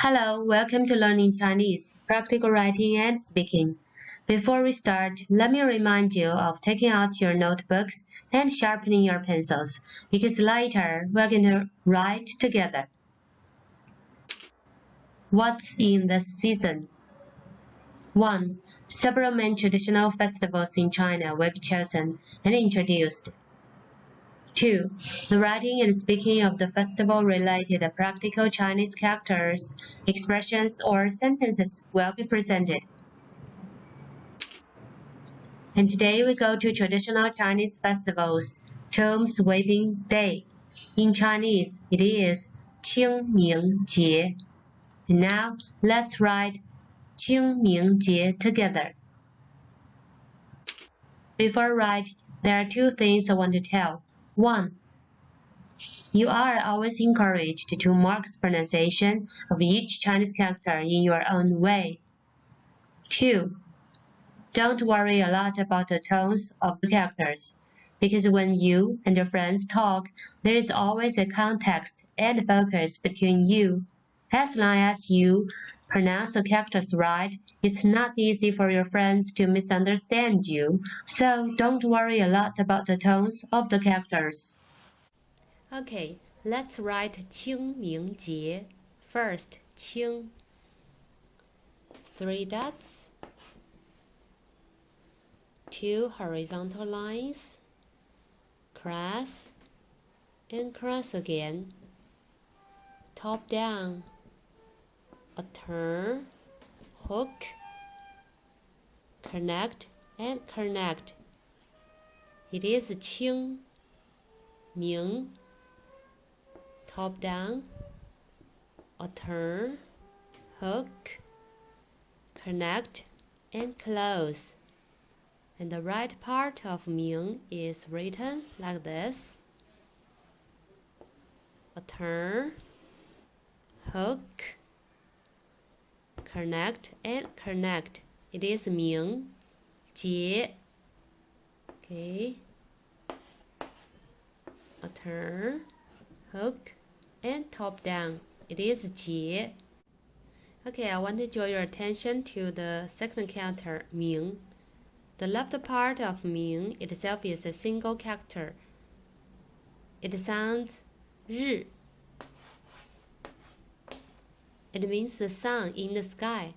Hello, welcome to Learning Chinese, Practical Writing and Speaking. Before we start, let me remind you of taking out your notebooks and sharpening your pencils, because later we're going to write together. What's in the season? 1. Several main traditional festivals in China will be chosen and introduced. 2. The writing and speaking of the festival related practical Chinese characters, expressions, or sentences will be presented. And today we go to traditional Chinese festivals, Tomb Sweeping Day. In Chinese, it is 清明节. And now, let's write 清明节 together. Before I write, there are two things I want to tell. 1. You are always encouraged to mark pronunciation of each Chinese character in your own way. 2. Don't worry a lot about the tones of the characters, because when you and your friends talk, there is always a context and focus between you. As long as you pronounce the characters right, it's not easy for your friends to misunderstand you, so don't worry a lot about the tones of the characters. Okay, let's write 清明节. First, 清. 3 dots. 2 horizontal lines. Cross. And cross again. Top down. A turn. Hook. Connect and connect. It is 清明. Top down, a turn, hook, connect, and close. And the right part of Ming is written like this. A turn, hook, connect, and connect. It is Ming, Jie. Okay. A turn, hook, and top down. It is 节. Okay, I want to draw your attention to the second character, 明. The left part of 明 itself is a single character. It sounds 日. It means the sun in the sky.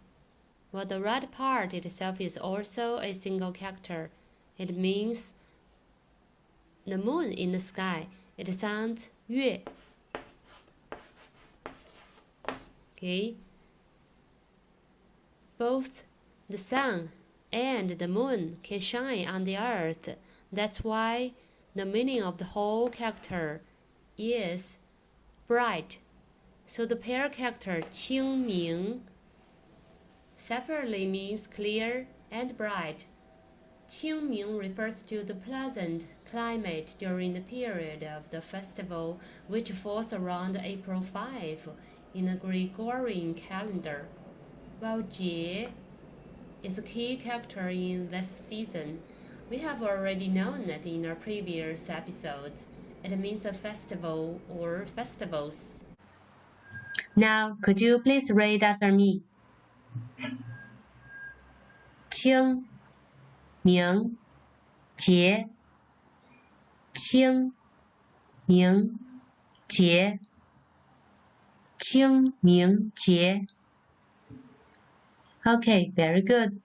While the right part itself is also a single character. It means the moon in the sky. It sounds 月. Okay. Both the sun and the moon can shine on the earth. That's why the meaning of the whole character is bright. So the pair character 清明 separately means clear and bright. 清明 refers to the pleasant climate during the period of the festival, which falls around April 5 in a Gregorian calendar, while Jie is a key character in this season. We have already known it in our previous episodes. It means a festival or festivals. Now, could you please read after me? 清明节清明节清明节 Okay, very good.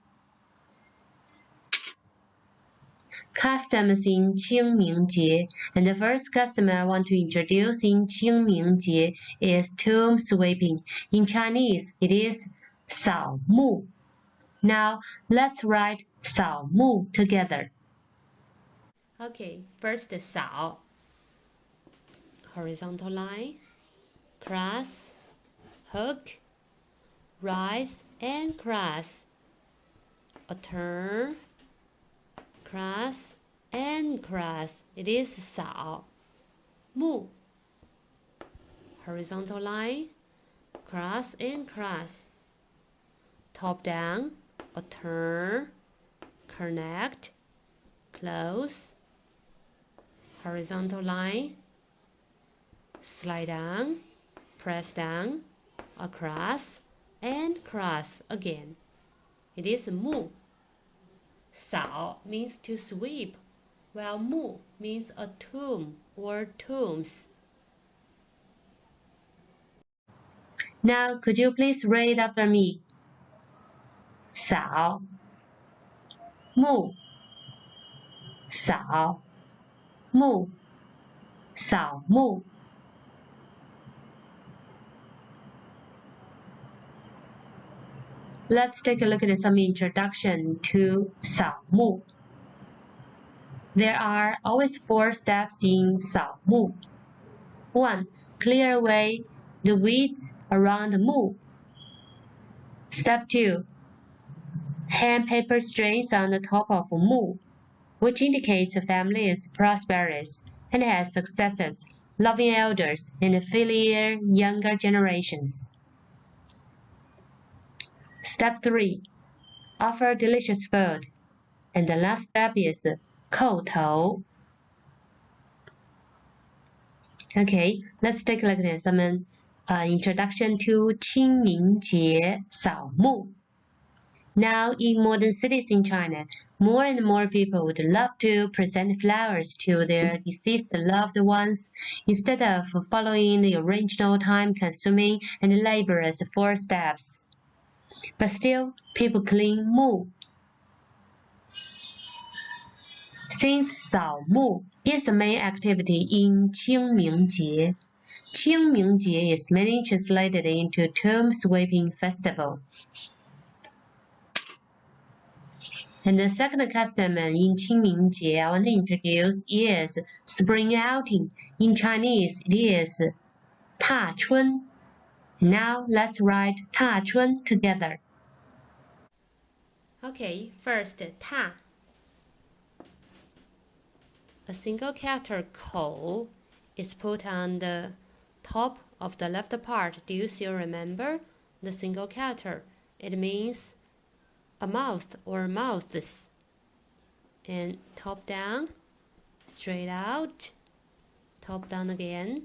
Customs in 清明节, and the first custom I want to introduce in 清明节 is tomb sweeping. In Chinese, it is 扫墓. Now, let's write 扫墓 together. Okay, first 扫 horizontal line, cross, hook, rise and cross, a turn, cross and cross. It is 扫墓 horizontal line, cross and cross, top down, a turn, connect, close, horizontal line, slide down, press down, across, and cross again. It is mu. Sao means to sweep, while mu means a tomb or tombs. Now, could you please read after me? 扫 木 扫 木 扫木 Let's take a look at some introduction to 扫木. There are always 4 steps in 扫木. 1. Clear away the weeds around the mu. Step 2. Hang paper strings on the top of mu, which indicates a family is prosperous and has successes, loving elders, and filial younger generations. Step 3. Offer delicious food. And the last step is 叩头. Okay, let's take a look at some introduction to 清明节扫墓. Now, in modern cities in China, more and more people would love to present flowers to their deceased loved ones instead of following the original time-consuming and laborious 4 steps. But still, people clean mu. Since 扫墓 is the main activity in 清明节, 清明节 is mainly translated into Tomb Sweeping Festivsl. And the second custom in 清明节 I want to introduce is spring outing. In Chinese, it is 踏春. Now let's write 踏春 together. Okay, first 踏. A single character 口 is put on the top of the left part. Do you still remember the single character? It means a mouth or mouths. And top down, straight out, top down again,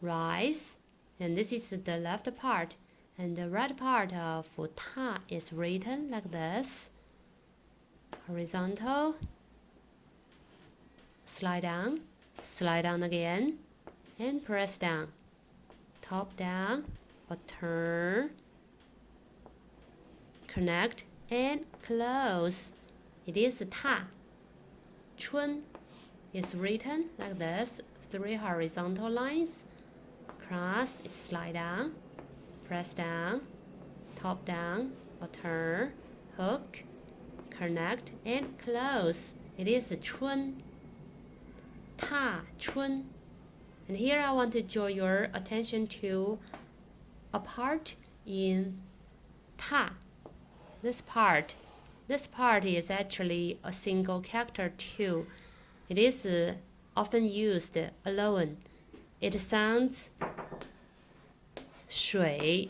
rise. And this is the left part. And the right part of 踏 is written like this. Horizontal, slide down again, and press down. Top down, or turn, connect, and close. It is 踏. 春 is written like this, 3 horizontal lines. Cross is slide down, press down, top down, or turn, hook, connect, and close. It is 春. 踏春. And here I want to draw your attention to a part in 踏. This part is actually a single character too. It is often used alone. It sounds 水.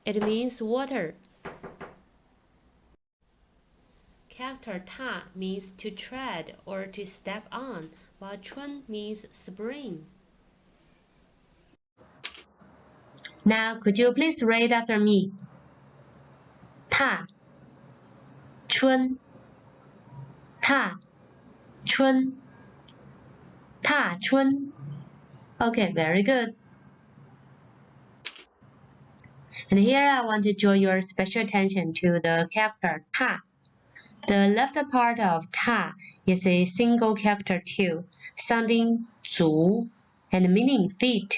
It means water. Character 踏 means to tread or to step on, while 春 means spring. Now, could you please read after me? 踏春踏春踏春. Okay, very good. And here I want to draw your special attention to the character 踏. The left part of 踏 is a single character too, sounding 足 and meaning feet.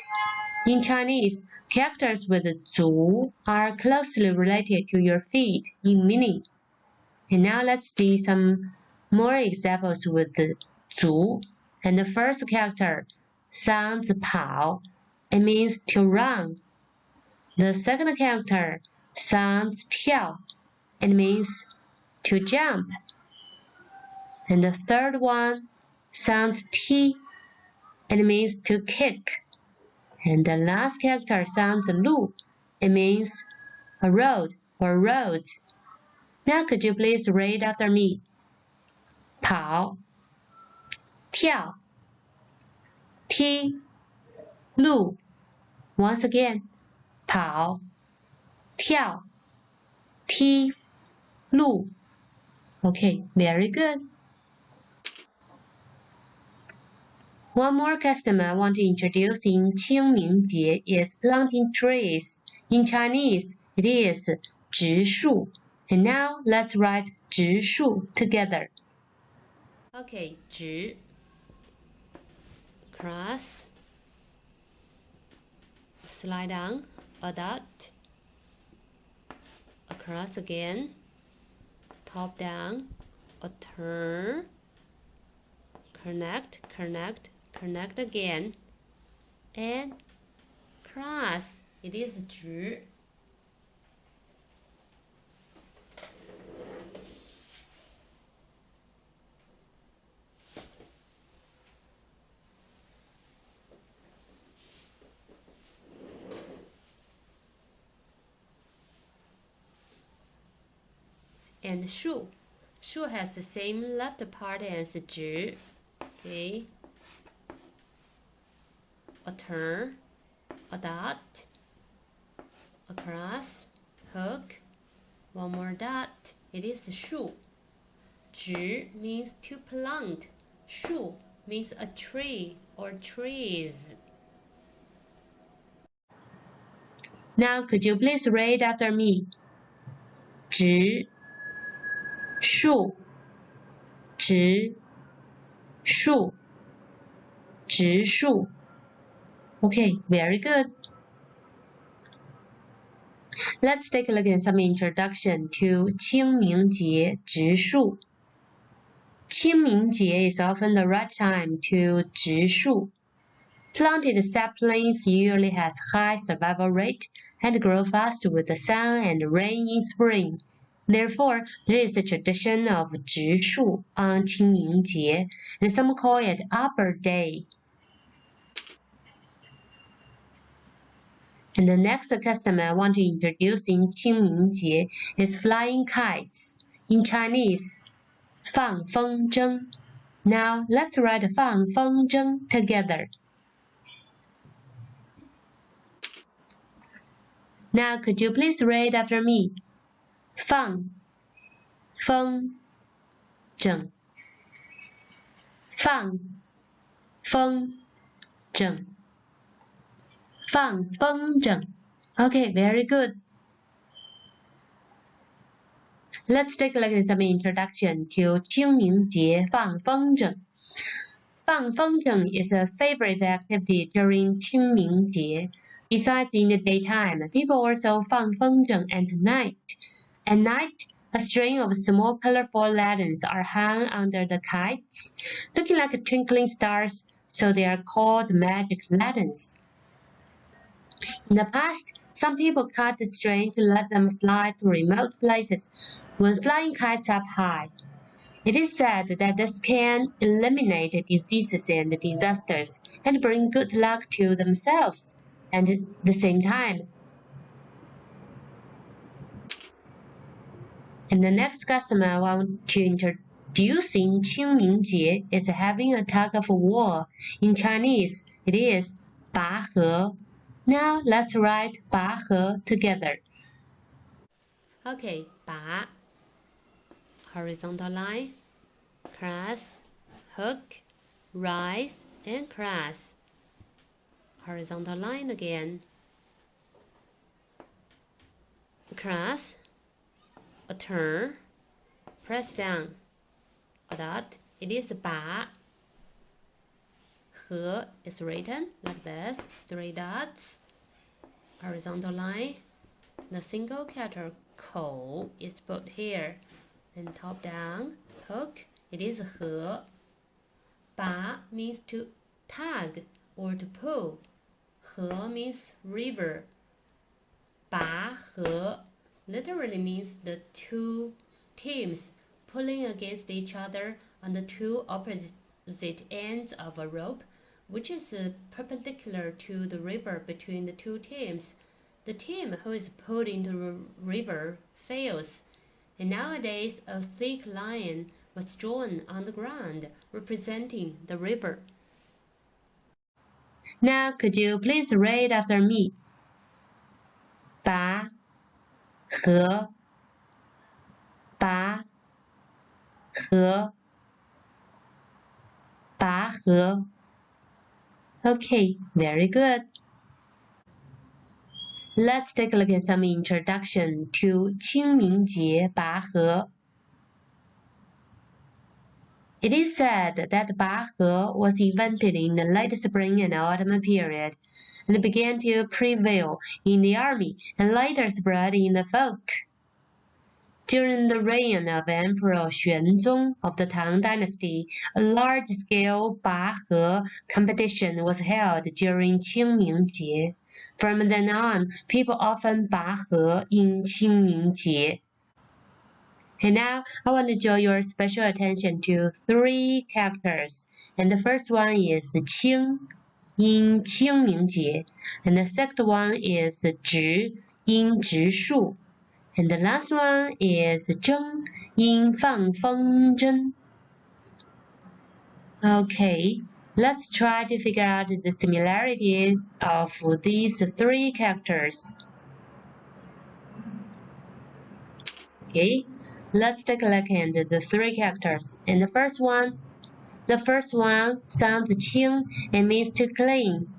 In Chinese, characters with 足 are closely related to your feet in meaning. And now let's see some more examples with 足. And the first character sounds 跑. It means to run. The second character sounds 跳. It means to jump. And the third one sounds 踢. It means to kick. And the last character sounds 路. It means a road or roads. Now could you please read after me? 跑跳踢路. Once again, 跑、跳、踢、路。Okay, very good. One more customer I want to introduce in Qingmingjie is planting trees. In Chinese, it is 植树. And now let's write 植树 together. Okay, 植 cross, slide down, a dot, across again, top down, a turn, connect, connect, connect again, and cross. It is 直. And 树 has the same left part as 直. Okay. A turn, a dot, a cross, hook, one more dot. It is 树. 直 means to plant. 树 means a tree or trees. Now could you please read after me? 植树植树植树 Okay, very good. Let's take a look at some introduction to 清明节植树. 清明节 is often the right time to 植树. Planted saplings usually has high survival rate and grow fast with the sun and rain in spring. Therefore, there is a tradition of 植树 on 清明节, and some call it Arbor Day. And the next customer I want to introduce in 清明节 is flying kites. In Chinese, 放风筝. Now let's write 放风筝 together. Now could you please read after me? 放风筝放风筝放风筝 Okay, very good. Let's take a look at some introduction to 清明节放风筝. 放风筝 is a favorite activity during 清明节. Besides in the daytime, people also 放风筝 at night. At night, a string of small colorful lanterns are hung under the kites, looking like twinkling stars, so they are called magic lanterns. In the past, some people cut the string to let them fly to remote places when flying kites up high. It is said that this can eliminate diseases and disasters and bring good luck to themselves and at the same time. And the next customer I want to introduce in 清明节 is having a tug of war. In Chinese, it is 拔河. Now let's write 拔河 together. Okay, 拔 horizontal line, cross, hook, rise, and cross. Horizontal line again. Cross, a turn, press down, a dot. It is 拔. 河 is written like this, 3 dots, horizontal line. The single character 口 is put here, and top down, hook, it is 河. 拔 means to tug or to pull. 河 means river. 拔河 literally means the two teams pulling against each other on the two opposite ends of a rope, which is perpendicular to the river between the two teams. The team who is pulled into the river fails, and nowadays a thick line was drawn on the ground representing the river. Now could you please read after me? 拔河拔河拔河 Okay, very good. Let's take a look at some introduction to 清明节拔河. It is said that 拔河 was invented in the late spring and autumn period and began to prevail in the army and later spread in the folk. During the reign of Emperor Xuanzong of the Tang Dynasty, a large-scale 拔河 competition was held during 清明节. From then on, people often 拔河 in 清明节. And now, I want to draw your special attention to 3 characters. And the first one is 清 in 清明节, and the second one is 直 in 植树. And the last one is 征 in 放风筝. Okay, let's try to figure out the similarities of these 3 characters. Okay, let's take a look at the 3 characters. And the first one sounds 清 and means to clean,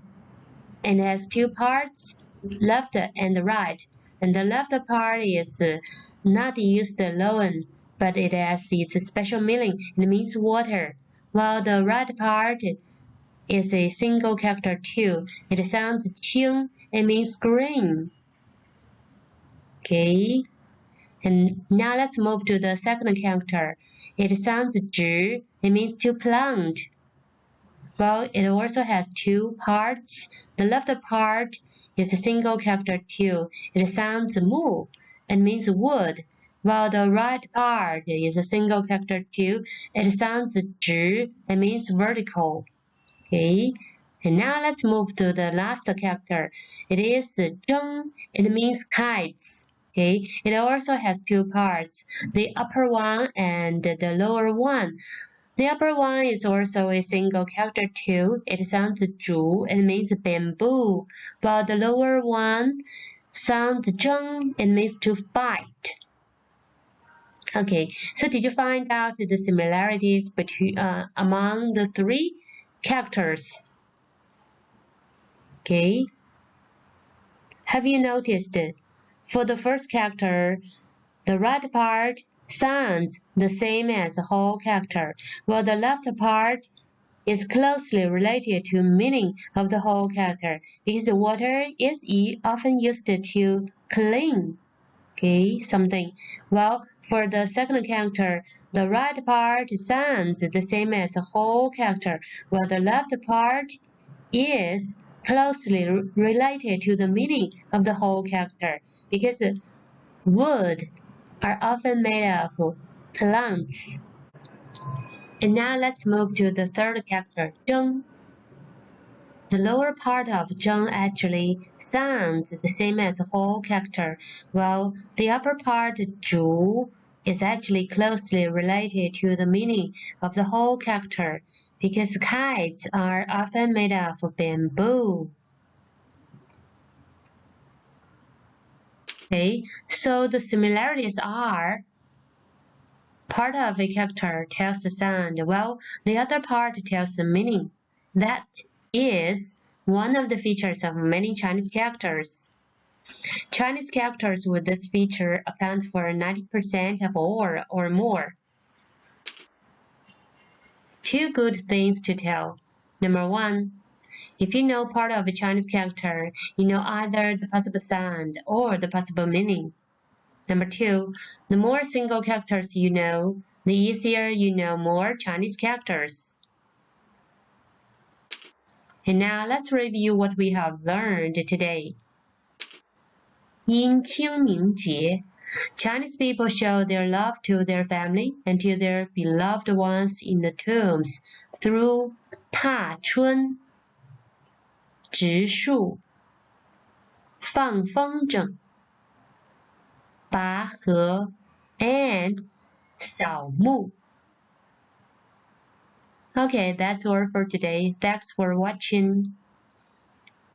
and has 2 parts, left and right. And the left part is not used alone, but it has its special meaning. It means water, while the right part is a single character too. It sounds 清and means green. Okay, and now let's move to the second character. It sounds 直, it means to plant. Well, it also has 2 parts. The left part is a single character too. It sounds mu and means wood, while the right part is a single character too. It sounds 直 and means vertical. Okay, and now let's move to the last character. It is 征, it means kites. Okay, it also has 2 parts, the upper one and the lower one. The upper one is also a single character too. It sounds 竹 and means bamboo, while the lower one sounds 征 and means to fight. Okay, so did you find out the similarities between among the 3 characters? Okay, have you noticed it? For the first character, the right part sounds the same as the whole character, while the left part is closely related to meaning of the whole character, because water is often used to clean something. Well, for the second character, the right part sounds the same as the whole character, while the left part is closely related to the meaning of the whole character, because wood are often made of plants. And now let's move to the third character, 征. The lower part of 征 actually sounds the same as the whole character, while the upper part, 竹, is actually closely related to the meaning of the whole character, because kites are often made of bamboo. Okay, so the similarities are part of a character tells the sound, while the other part tells the meaning. That is one of the features of many Chinese characters. Chinese characters with this feature account for 90% of all or more. 2 good things to tell. Number 1, if you know part of a Chinese character, you know either the possible sound or the possible meaning. Number 2, the more single characters you know, the easier you know more Chinese characters. And now let's review what we have learned today. 因清明节, Chinese people show their love to their family and to their beloved ones in the tombs through 踏春, 植树, 放风筝, 拔河, and 扫墓. Okay, that's all for today. Thanks for watching.